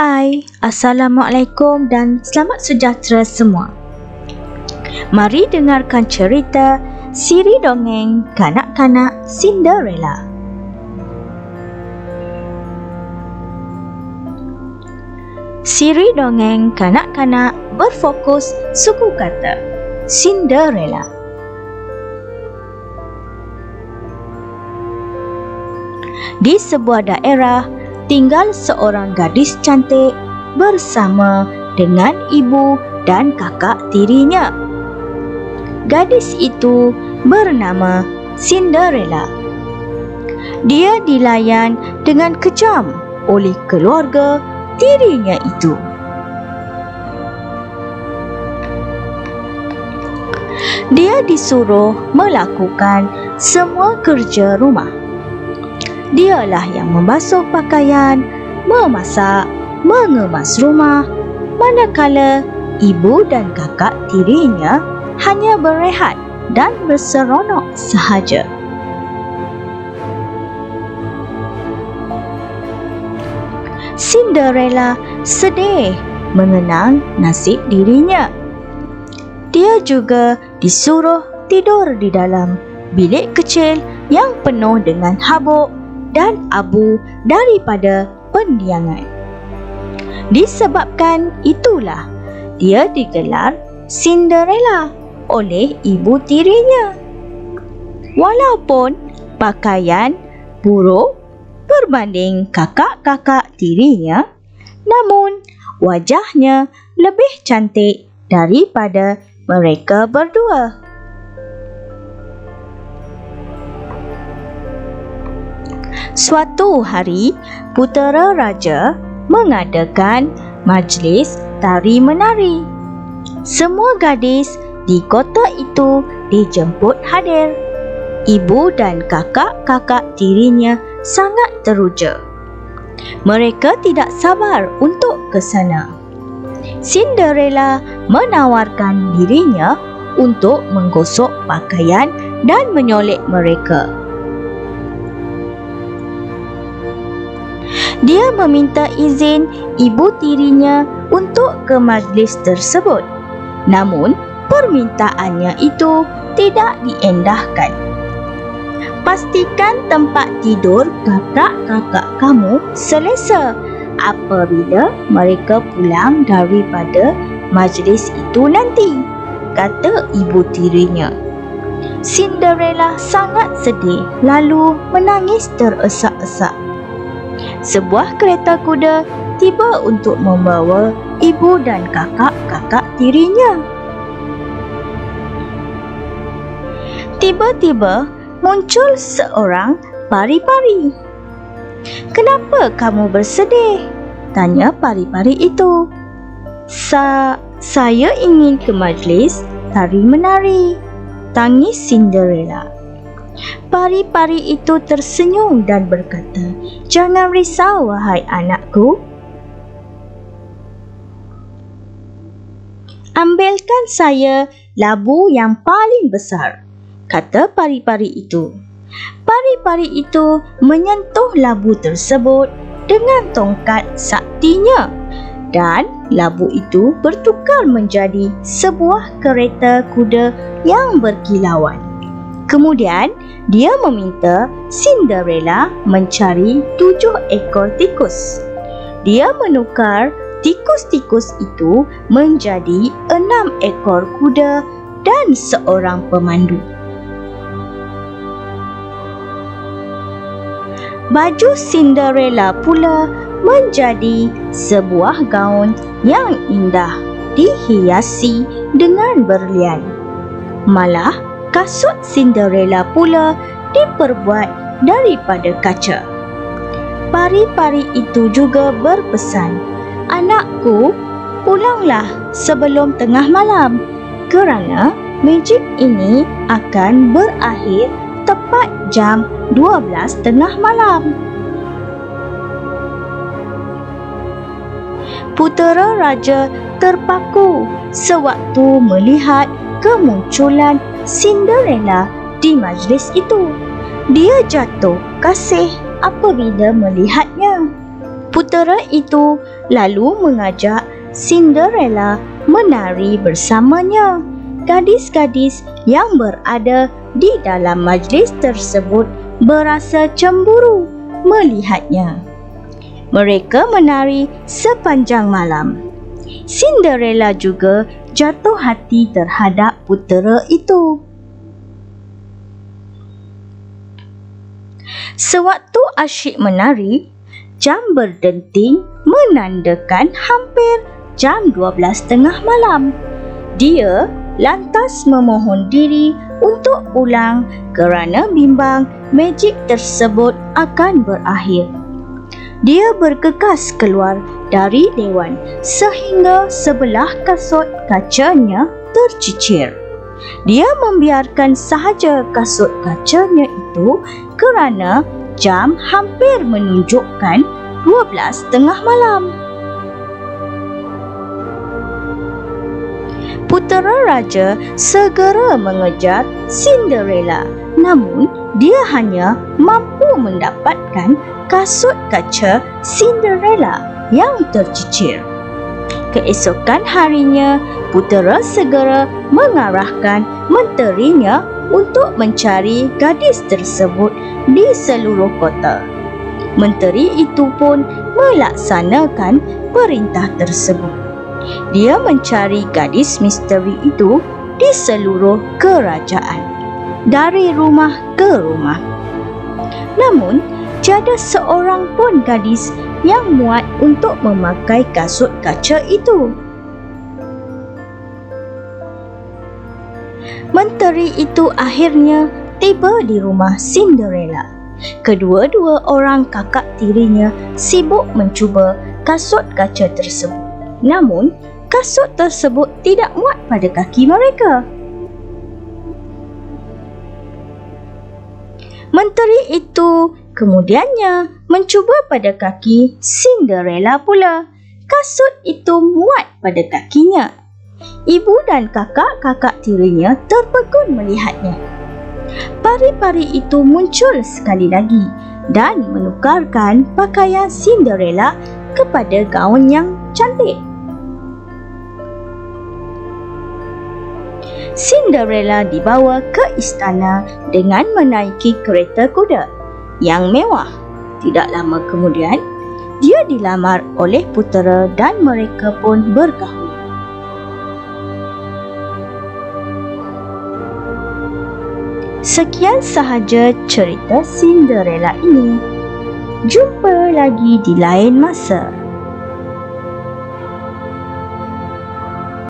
Hai, Assalamualaikum dan selamat sejahtera semua. Mari dengarkan cerita Siri Dongeng Kanak-Kanak Cinderella. Siri Dongeng Kanak-Kanak berfokus suku kata Cinderella. Di sebuah daerah, tinggal seorang gadis cantik bersama dengan ibu dan kakak tirinya. Gadis itu bernama Cinderella. Dia dilayan dengan kejam oleh keluarga tirinya itu. Dia disuruh melakukan semua kerja rumah. Dialah yang membasuh pakaian, memasak, mengemas rumah, manakala ibu dan kakak tirinya hanya berehat dan berseronok sahaja. Cinderella sedih mengenang nasib dirinya. Dia juga disuruh tidur di dalam bilik kecil yang penuh dengan habuk dan abu daripada pendiangan. Disebabkan itulah dia digelar Cinderella oleh ibu tirinya. Walaupun pakaian buruk berbanding kakak-kakak tirinya, namun wajahnya lebih cantik daripada mereka berdua. Suatu hari, putera raja mengadakan majlis tari-menari. Semua gadis di kota itu dijemput hadir. Ibu dan kakak-kakak tirinya sangat teruja. Mereka tidak sabar untuk ke sana. Cinderella menawarkan dirinya untuk menggosok pakaian dan menyolek mereka. Dia meminta izin ibu tirinya untuk ke majlis tersebut. Namun, permintaannya itu tidak diendahkan. Pastikan tempat tidur kakak-kakak kamu selesa apabila mereka pulang daripada majlis itu nanti, kata ibu tirinya. Cinderella sangat sedih lalu menangis teresak-esak. Sebuah kereta kuda tiba untuk membawa ibu dan kakak-kakak tirinya. Tiba-tiba muncul seorang pari-pari. "Kenapa kamu bersedih?" tanya pari-pari itu. Saya ingin ke majlis tari-menari," tangis Cinderella. Pari-pari itu tersenyum dan berkata, "Jangan risau, wahai anakku. Ambilkan saya labu yang paling besar," kata pari-pari itu. Pari-pari itu menyentuh labu tersebut dengan tongkat saktinya dan labu itu bertukar menjadi sebuah kereta kuda yang berkilauan. Kemudian, dia meminta Cinderella mencari 7 ekor tikus. Dia menukar tikus-tikus itu menjadi 6 ekor kuda dan seorang pemandu. Baju Cinderella pula menjadi sebuah gaun yang indah dihiasi dengan berlian. Malah, kasut Cinderella pula diperbuat daripada kaca. Pari-pari itu juga berpesan, "Anakku, pulanglah sebelum tengah malam kerana magic ini akan berakhir tepat jam 12 tengah malam." Putera raja terpaku sewaktu melihat kemunculan Cinderella di majlis itu. Dia jatuh kasih apabila melihatnya. Putera itu lalu mengajak Cinderella menari bersamanya. Gadis-gadis yang berada di dalam majlis tersebut berasa cemburu melihatnya. Mereka menari sepanjang malam. Cinderella juga jatuh hati terhadap putera itu. Sewaktu asyik menari, jam berdenting menandakan hampir jam 12:30 malam. Dia lantas memohon diri untuk pulang kerana bimbang magic tersebut akan berakhir. Dia bergegas keluar dari dewan sehingga sebelah kasut kacanya tercicir. Dia membiarkan sahaja kasut kacanya itu kerana jam hampir menunjukkan 12:30 malam. Putera raja segera mengejar Cinderella, namun dia hanya mampu mendapatkan kasut kaca Cinderella yang tercicir. Keesokan harinya, putera segera mengarahkan menterinya untuk mencari gadis tersebut di seluruh kota. Menteri itu pun melaksanakan perintah tersebut. Dia mencari gadis misteri itu di seluruh kerajaan, dari rumah ke rumah. Namun, tiada seorang pun gadis yang muat untuk memakai kasut kaca itu. Menteri itu akhirnya tiba di rumah Cinderella. Kedua-dua orang kakak tirinya sibuk mencuba kasut kaca tersebut. Namun, kasut tersebut tidak muat pada kaki mereka. Menteri itu kemudiannya mencuba pada kaki Cinderella pula. Kasut itu muat pada kakinya. Ibu dan kakak-kakak tirinya terpegun melihatnya. Pari-pari itu muncul sekali lagi dan menukarkan pakaian Cinderella kepada gaun yang cantik. Cinderella dibawa ke istana dengan menaiki kereta kuda yang mewah. Tidak lama kemudian, dia dilamar oleh putera dan mereka pun berkahwin. Sekian sahaja cerita Cinderella ini. Jumpa lagi di lain masa.